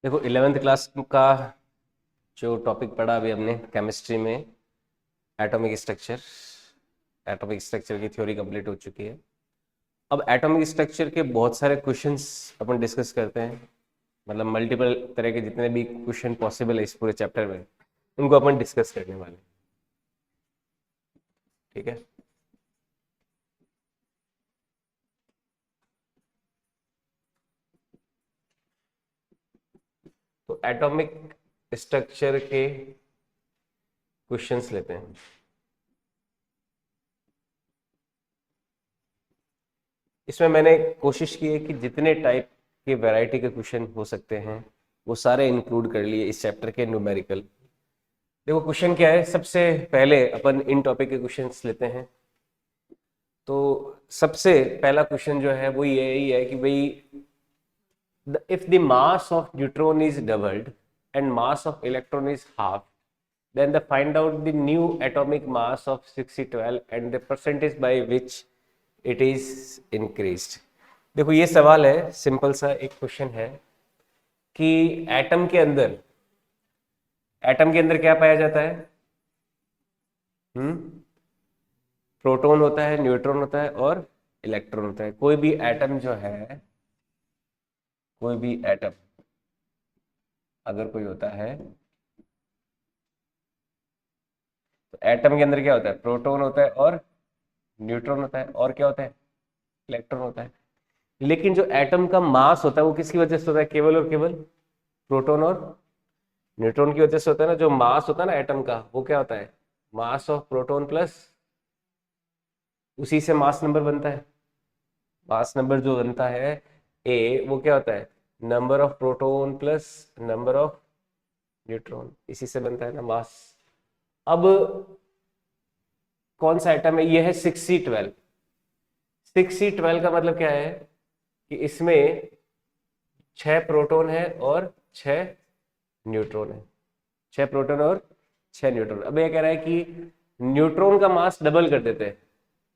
देखो 11th class का जो टॉपिक पढ़ा अभी हमने केमिस्ट्री में एटॉमिक स्ट्रक्चर की थ्योरी कंप्लीट हो चुकी है। अब एटॉमिक स्ट्रक्चर के बहुत सारे क्वेश्चंस अपन डिस्कस करते हैं, मतलब मल्टीपल तरह के जितने भी क्वेश्चन पॉसिबल है इस पूरे चैप्टर में उनको अपन डिस्कस करने वाले हैं। ठीक है, तो एटॉमिक स्ट्रक्चर के क्वेश्चंस लेते हैं। इसमें मैंने कोशिश की है कि जितने टाइप के वैरायटी के क्वेश्चन हो सकते हैं वो सारे इंक्लूड कर लिए इस चैप्टर के न्यूमेरिकल। देखो क्वेश्चन क्या है, सबसे पहले अपन इन टॉपिक के क्वेश्चंस लेते हैं। तो सबसे पहला क्वेश्चन जो है वो यही है कि भाई if the mass of neutron is doubled and mass of electron is half, then the find out the new atomic mass of 6c12 and the percentage by which it is increased। देखो ये सवाल है, simple सा एक question है कि atom के अंदर क्या पाया जाता है? प्रोटॉन होता है, न्यूट्रॉन होता है और इलेक्ट्रॉन होता है। कोई भी एटम अगर कोई होता है तो एटम के अंदर क्या होता है? प्रोटॉन होता है और न्यूट्रॉन होता है और क्या होता है? इलेक्ट्रॉन होता है। लेकिन जो एटम का मास होता है वो किसकी वजह से होता है? केवल और केवल प्रोटॉन और न्यूट्रॉन की वजह से होता है ना। जो मास होता है ना एटम का, वो क्या होता है? मास ऑफ प्रोटॉन प्लस उसी से मास नंबर बनता है। मास नंबर जो बनता है ए, वो क्या होता है? Number of proton plus number of neutron, इसी से बनता है ना मास। अब कौन सा एटम है? ये है 6c12। 6c12 का मतलब क्या है कि इसमें 6 प्रोटॉन है और 6 न्यूट्रॉन है। 6 प्रोटॉन और 6 न्यूट्रॉन। अब ये कह रहा है कि न्यूट्रॉन का मास डबल कर देते हैं।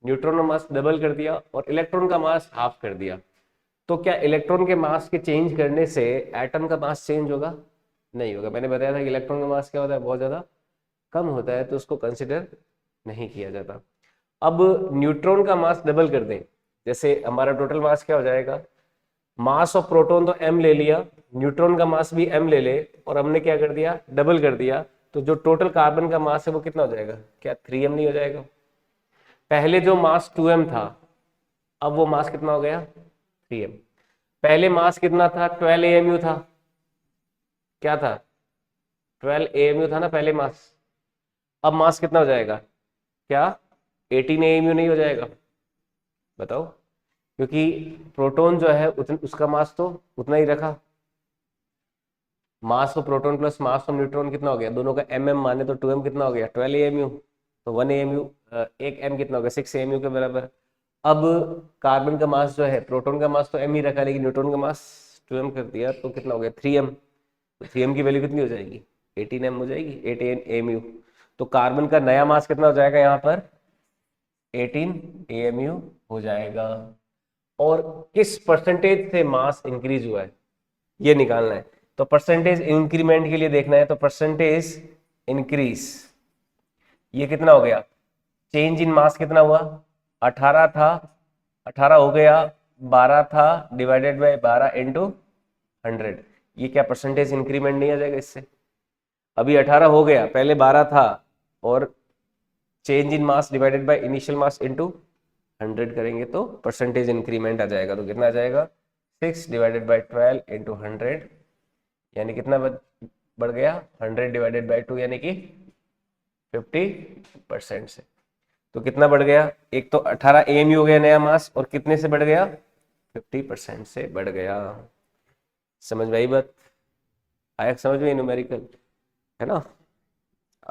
न्यूट्रॉन का मास डबल कर दिया और इलेक्ट्रॉन का मास हाफ कर दिया, तो क्या इलेक्ट्रॉन के मास के चेंज करने से एटम का मास चेंज होगा? नहीं होगा। मैंने बताया था कि इलेक्ट्रॉन का मास क्या होता है? बहुत ज्यादा कम होता है, तो उसको कंसिडर नहीं किया जाता। अब न्यूट्रॉन का मास डबल कर दें, जैसे हमारा टोटल मास क्या हो जाएगा? मास ऑफ प्रोटॉन तो m ले लिया, न्यूट्रॉन का मास भी m ले ले, और हमने क्या कर दिया? डबल कर दिया। तो जो टोटल कार्बन का मास है वो कितना हो जाएगा? क्या 3m नहीं हो जाएगा? पहले जो मास 2m था, अब वो मास कितना हो गया? 3m। पहले मास कितना था? 12 amu था। क्या था? 12 amu था ना पहले मास। अब मास कितना हो जाएगा? क्या 18 amu नहीं हो जाएगा? बताओ। क्योंकि प्रोटॉन जो है उसका मास तो उतना ही रखा। Mass of proton plus mass of neutron कितना हो गया? दोनों का एम माने तो 2m कितना हो गया? 12 amu। तो 1 amu, एक m कितना हो गया? 6 amu के बराबर। अब कार्बन का मास जो है, प्रोटॉन का मास तो m ही रखा, लेकिन न्यूट्रॉन का मास 2m कर दिया, तो कितना हो गया? 3m। तो 3m की वैल्यू कितनी हो जाएगी? 18m हो जाएगी। 18 amu। तो कार्बन का नया मास कितना हो जाएगा यहाँ पर? 18 amu हो जाएगा। और किस परसेंटेज से मास इंक्रीज हुआ है ये निकालना है। तो परसेंटेज इंक्रीमेंट के लिए देखना है, तो परसेंटेज इंक्रीज ये कितना हो गया? चेंज इन मास कितना हुआ? 18 था, 18 हो गया, 12 था, डिवाइडेड बाय 12 इंटू 100। ये क्या परसेंटेज इंक्रीमेंट नहीं आ जाएगा इससे? अभी 18 हो गया, पहले 12 था, और change in mass divided by initial mass into 100 करेंगे तो परसेंटेज इंक्रीमेंट आ जाएगा। तो कितना आ जाएगा? 6/12 इंटू 100, यानी कितना बढ़ गया? 100/2 यानी कि 50% से। तो कितना बढ़ गया? एक तो 18 amu हो गया नया मास, और कितने से बढ़ गया? 50% से बढ़ गया। समझ में आई बात? आया समझ में? न्यूमेरिकल है ना।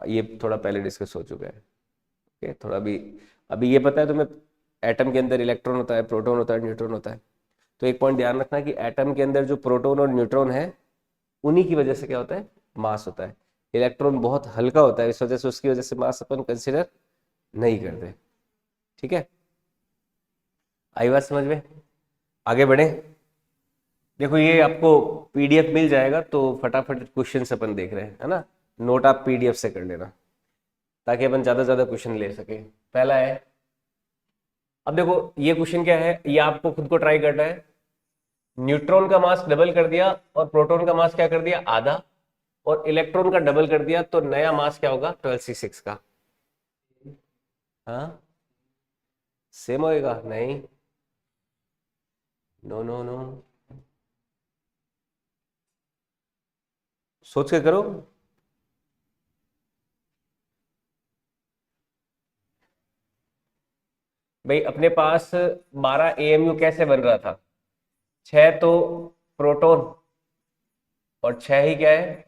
ये थोड़ा पहले डिस्कस हो चुका है। ओके, थोड़ा अभी अभी ये पता है तुम्हें, एटम के अंदर इलेक्ट्रॉन होता है, प्रोटॉन होता है, न्यूट्रॉन होता है। तो एक पॉइंट ध्यान रखना कि एटम के अंदर जो प्रोटॉन और न्यूट्रॉन है उन्हीं की वजह से क्या होता है? मास होता है। इलेक्ट्रॉन बहुत हल्का होता है, इस वजह से उसकी वजह से मास अपन कंसिडर नहीं करते। ठीक है, आई बात समझ में? आगे बढ़े। देखो ये आपको पीडीएफ मिल जाएगा, तो फटाफट क्वेश्चन अपन देख रहे हैं, है ना। नोट आप पीडीएफ से कर लेना ताकि अपन ज्यादा ज्यादा क्वेश्चन ले सके। पहला है, अब देखो ये क्वेश्चन क्या है, ये आपको खुद को ट्राई करना है। न्यूट्रॉन का मास डबल कर दिया और प्रोटॉन का मास क्या कर दिया, आधा, और इलेक्ट्रॉन का डबल कर दिया, तो नया मास क्या होगा 12c6 का। हाँ सेम होएगा, नहीं, नो नो नो, सोच के करो। भाई अपने पास 12 एएमयू कैसे बन रहा था, 6 तो प्रोटॉन और 6 ही क्या है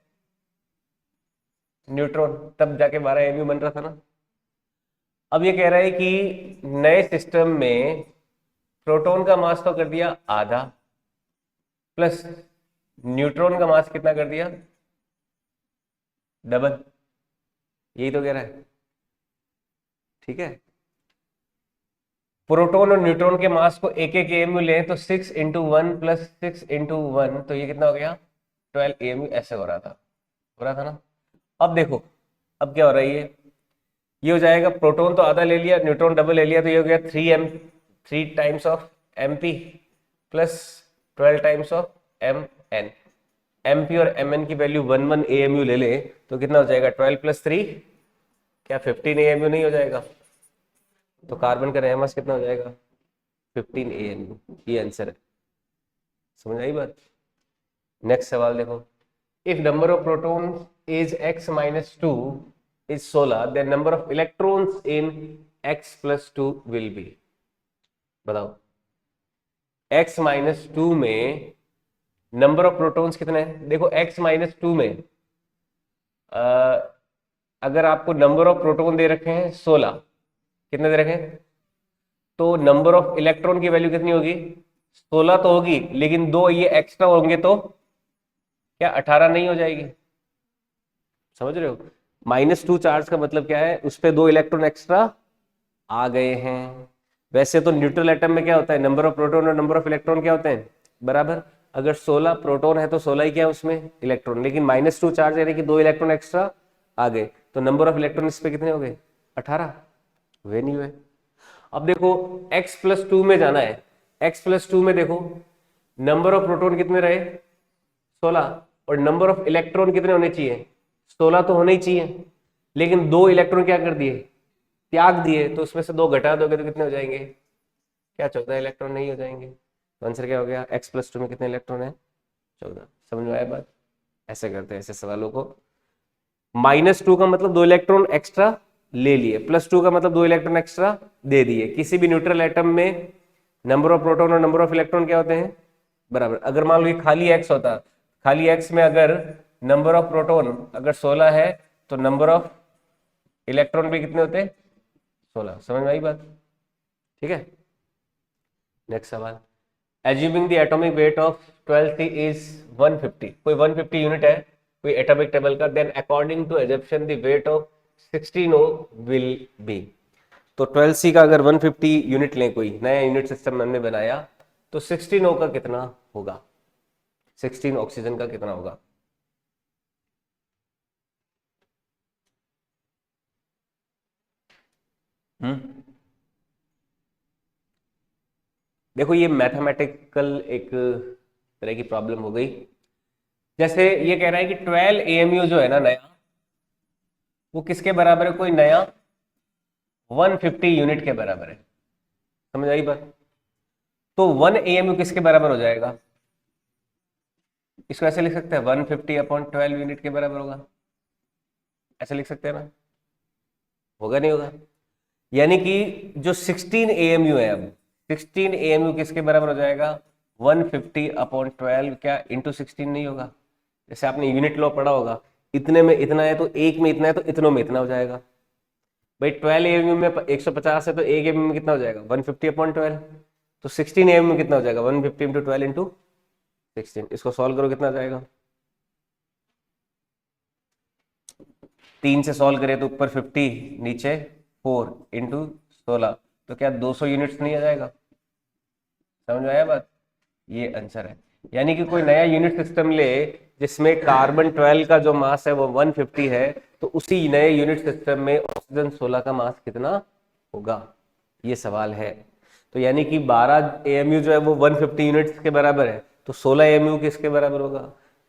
न्यूट्रॉन, तब जाके 12 एएमयू बन रहा था ना। अब ये कह रहा है कि नए सिस्टम में प्रोटॉन का मास तो कर दिया आधा, प्लस न्यूट्रॉन का मास कितना कर दिया, डबल। यही तो कह रहा है, ठीक है। प्रोटॉन और न्यूट्रॉन के मास को एक एक एएमयू लें तो 6 into one plus 6 into one, तो ये कितना हो गया 12 एएमयू, ऐसे हो रहा था, हो रहा था ना। अब देखो अब क्या हो रहा है, ये हो जाएगा, प्रोटॉन तो आधा ले लिया, न्यूट्रॉन डबल ले लिया, तो ये हो गया 3 times of M P plus 12 times of M N. M P और एम एन की वैल्यू 1 एएमयू ले ले तो कितना हो जाएगा 12 प्लस 3, क्या 15 एएमयू नहीं हो जाएगा। तो कार्बन का नया मास कितना हो जाएगा 15 एएमयू, ये आंसर है। समझ आई बात। नेक्स्ट सवाल देखो, if number of protons is x minus two is 16, then number of electrons in x plus 2 will be, बताओ। x माइनस टू में नंबर ऑफ प्रोटॉन्स कितने हैं, देखो x माइनस टू में अगर आपको नंबर ऑफ प्रोटॉन दे रखे हैं 16, कितने दे रखे हैं, तो नंबर ऑफ इलेक्ट्रॉन की वैल्यू कितनी होगी 16 तो होगी, लेकिन दो ये एक्स्ट्रा होंगे तो क्या 18 नहीं हो जाएगी। समझ रहे हो, -2 चार्ज का मतलब क्या है, उस पे दो इलेक्ट्रॉन एक्स्ट्रा आ गए हैं। वैसे तो न्यूट्रल एटम में क्या होता है, नंबर ऑफ प्रोटॉन और नंबर ऑफ इलेक्ट्रॉन क्या होते हैं बराबर। अगर 16 प्रोटॉन है तो 16 ही क्या है उसमें इलेक्ट्रॉन, लेकिन -2 चार्ज यानी कि दो इलेक्ट्रॉन एक्स्ट्रा आ गए, तो नंबर ऑफ इलेक्ट्रॉन इस पे कितने हो गए 18, वे नहीं हुए। अब देखो x प्लस टू में जाना है, x प्लस टू में देखो नंबर ऑफ प्रोटॉन कितने रहे 16, और नंबर ऑफ इलेक्ट्रॉन कितने होने चाहिए 16 तो होने ही चाहिए, लेकिन दो इलेक्ट्रॉन क्या कर दिए त्याग दिए, तो उसमें से दो घटा दोगे तो कितने हो जाएंगे, क्या 14 इलेक्ट्रॉन नहीं हो जाएंगे। तो आंसर क्या हो गया, x प्लस टू में कितने इलेक्ट्रॉन है 14। समझ में आया बात। ऐसे करते हैं ऐसे सवालों को, -2 का मतलब दो इलेक्ट्रॉन एक्स्ट्रा ले लिए, +2 का मतलब दो इलेक्ट्रॉन एक्स्ट्रा दे दिए। किसी भी न्यूट्रल एटम में नंबर ऑफ प्रोटॉन और नंबर ऑफ इलेक्ट्रॉन क्या होते हैं बराबर। अगर मान लो ये खाली x होता, खाली x में अगर नंबर ऑफ प्रोटॉन अगर 16 है तो नंबर ऑफ इलेक्ट्रॉन भी कितने होते हैं 16। समझ में आई बात, ठीक है। नेक्स्ट सवाल, assuming the atomic weight of 12C is 150, कोई 150 यूनिट है कोई एटॉमिक टेबल का, then according to assumption the weight of 16O will be. तो 12C का अगर 150 यूनिट लें, कोई नया यूनिट सिस्टम हमने बनाया, तो 16O का कितना होगा, 16 ऑक्सीजन का कितना होगा। देखो ये मैथमेटिकल एक तरह की प्रॉब्लम हो गई। जैसे ये कह रहा है कि 12 एएमयू जो है ना नया, वो किसके बराबर है, कोई नया 150 यूनिट के बराबर है। समझ आई बात। तो 1 एएमयू किसके बराबर हो जाएगा, इसको ऐसे लिख सकते हैं 150 अपॉन 12 यूनिट के बराबर होगा, ऐसे लिख सकते हैं ना, होगा नहीं होगा। यानी कि जो 16 एएमयू है, अब 16 एएमयू किसके बराबर हो जाएगा 150 अपॉन 12, क्या इंटू 16 नहीं होगा। जैसे आपने यूनिट लॉ पढ़ा होगा, इतने में इतना है तो एक में इतना है तो इतनों में इतना हो जाएगा। भाई 12 एएमयू में 150 है तो एक एएमयू में कितना हो जाएगा 150 अपॉन 12, तो 16 एएमयू में कितना हो जाएगा 150 इंटू 12 इंटू 16। इसको सॉल्व करो कितना जाएगा, 3 से सॉल्व करें तो ऊपर 50 नीचे 4 इंटू 16, तो क्या 200 यूनिट्स नहीं आ जाएगा। समझ में आया बात, ये आंसर है। यानी कि कोई नया यूनिट सिस्टम ले जिसमें कार्बन 12 का जो मास है वो 150 है, तो उसी नए यूनिट सिस्टम में ऑक्सीजन 16 का मास कितना होगा, ये सवाल है। तो यानी कि 12 AMU जो है वो 150 यूनिट्स के बराबर है, तो 16 AMU किसके बराबर होगा?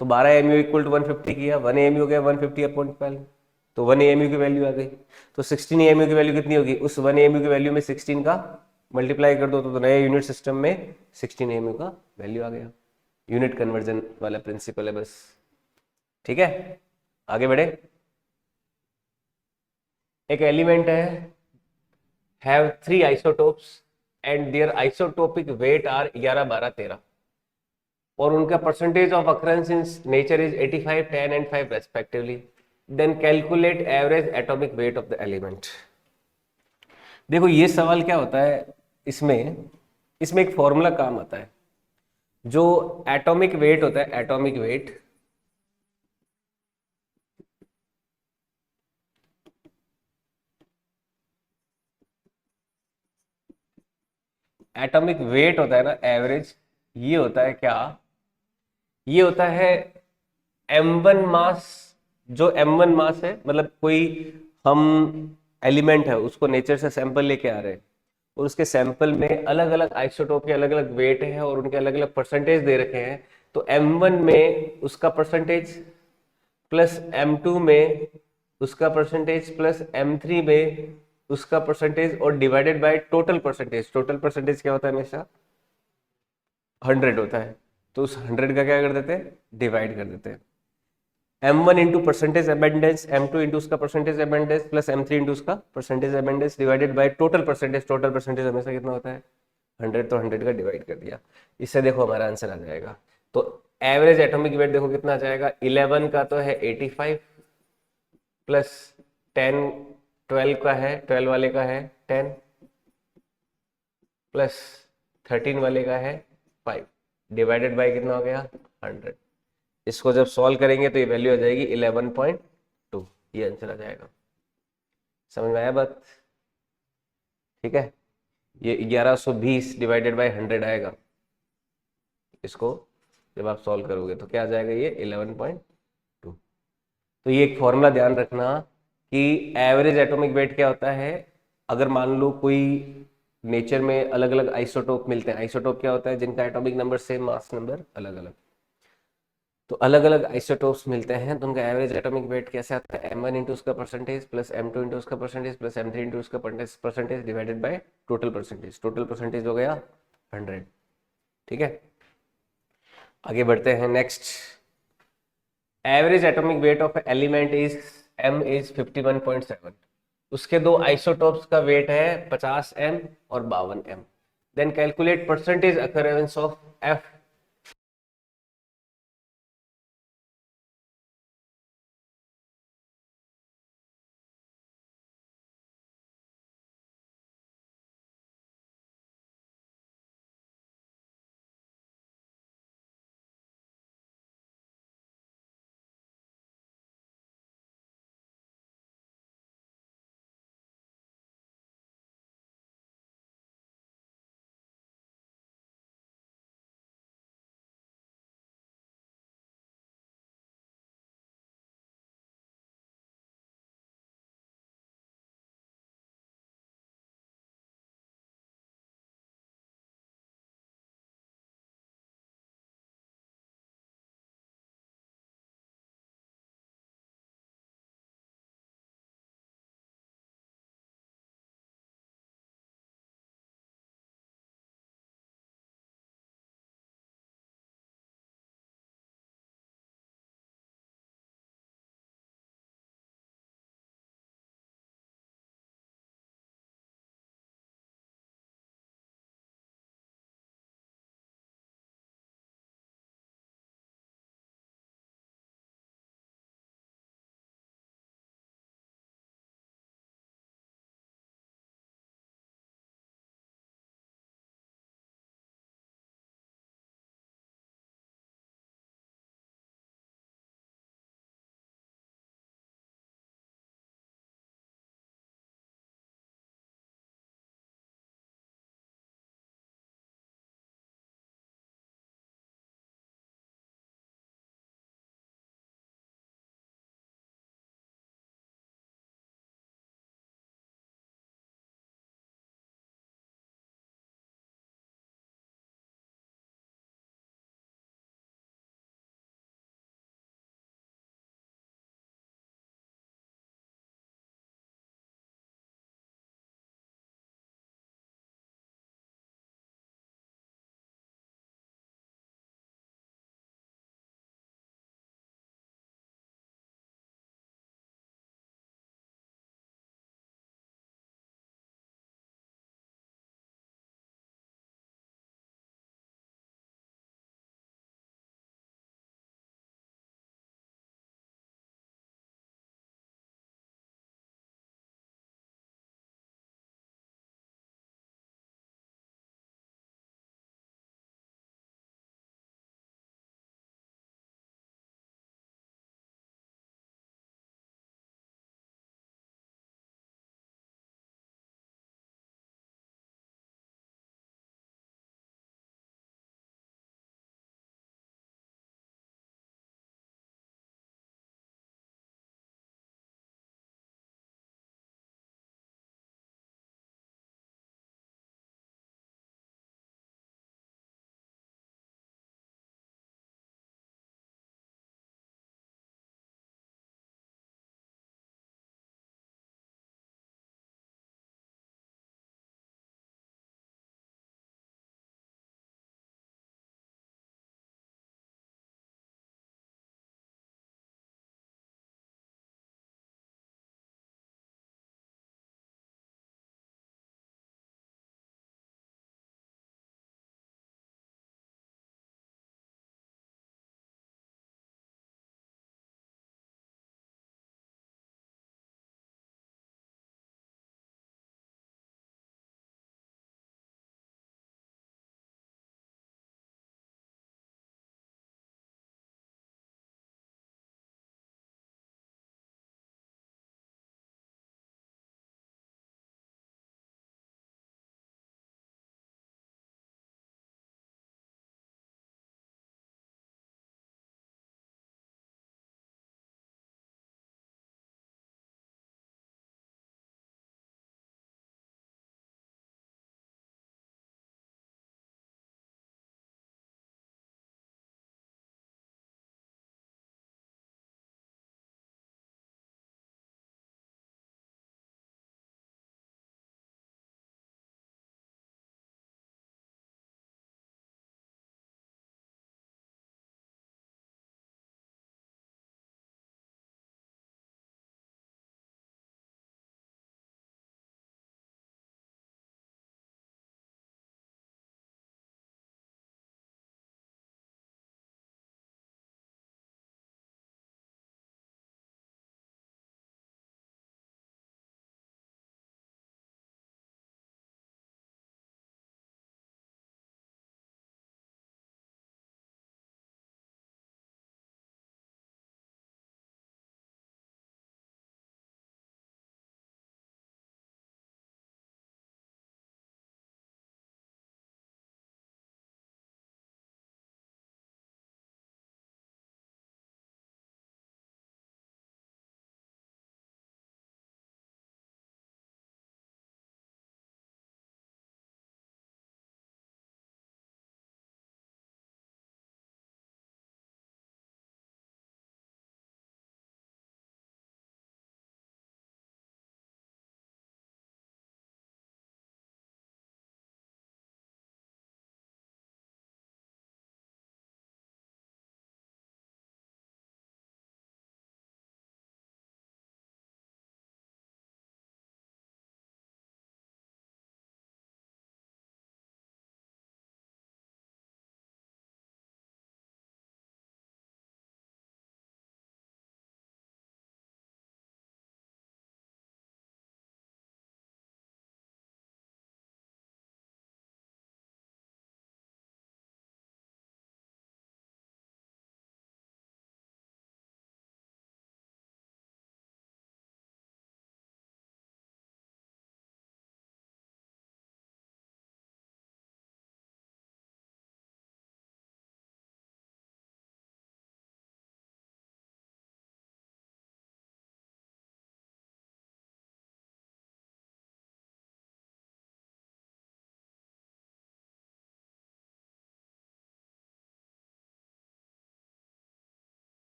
तो 12 AMU इक्वल टू 150 किया, 1 AMU हो गया 150 अपॉन 12, तो 1 AMU की वैल्यू आ गई। तो 16 AMU की वैल्यू कितनी होगी? उस 1 AMU की वैल्यू में 16 का मल्टीप्लाई कर दो, तो नए यूनिट सिस्टम में 16 AMU का वैल्यू आ गया। यूनिट कन्वर्जन वाला प्रिंसिपल है बस। ठीक है, आगे बढ़े। एक एलिमेंट है, have 3 isotopes and their isotopic weight are 11, 12, 13, और उनका percentage of occurrence in nature is 85, 10 and 5 respectively, then calculate average atomic weight of the element. देखो ये सवाल क्या होता है, इसमें इसमें एक फॉर्मूला काम आता है। जो एटॉमिक वेट होता है, एटॉमिक वेट एटॉमिक वेट होता है ना, एवरेज, ये होता है क्या? ये होता है M1 मास। जो M1 मास है, मतलब कोई हम एलिमेंट है उसको नेचर से सैंपल लेके आ रहे हैं, और उसके सैंपल में अलग अलग आइसोटोप के अलग अलग वेट हैं और उनके अलग अलग परसेंटेज दे रखे हैं। तो M1 में उसका परसेंटेज प्लस M2 में उसका परसेंटेज प्लस M3 में उसका परसेंटेज और divided by total percentage. Total percentage क्या होता है? हमेशा 100 होता है, तो उस 100 का क्या कर देते हैं? डिवाइड कर देते हैं। M1 into percentage abundance, M2 into उसका percentage abundance plus M3 into उसका percentage abundance divided by total percentage. Total percentage हमेशा कितना होता है? 100, तो 100 का डिवाइड कर दिया। इससे देखो हमारा आंसर आ जाएगा। तो एवरेज एटॉमिक वेट देखो कितना आ जाएगा, 11 का तो है 85 प्लस 10, 12 का है, 12 वाले का है 10 प्लस 13 वाले का है 5 डिवाइडेड बाय कितना हो गया? 100। इसको जब सॉल्व करेंगे तो ये वैल्यू आ जाएगी 11.2, ये आंसर आ जाएगा। समझ में आया बात? ठीक है, ये 1120 डिवाइडेड बाय 100 आएगा। इसको जब आप सॉल्व करोगे तो क्या आ जाएगा? ये 11.2। तो ये एक फॉर्मूला ध्यान रखना कि एवरेज एटॉमिक वेट क्या होता है। अगर मान लो कोई नेचर में अलग अलग आइसोटोप मिलते हैं, आइसोटोप क्या होता है? जिनका atomic number same, mass number अलग अलग, तो अलग अलग आइसोटोप्स मिलते हैं, तो उनका एवरेज एटॉमिक वेट कैसे आता है? M1 इंटू उसका परसेंटेज प्लस M2 इंटू उसका परसेंटेज प्लस M3 इंटू उसका percentage divided by total percentage. Total percentage हो गया 100। ठीक है, आगे बढ़ते हैं। Next, average atomic weight of element is M is 51.7। उसके दो आइसोटोप्स का वेट है 50M और 52M। Then calculate percentage occurrence of F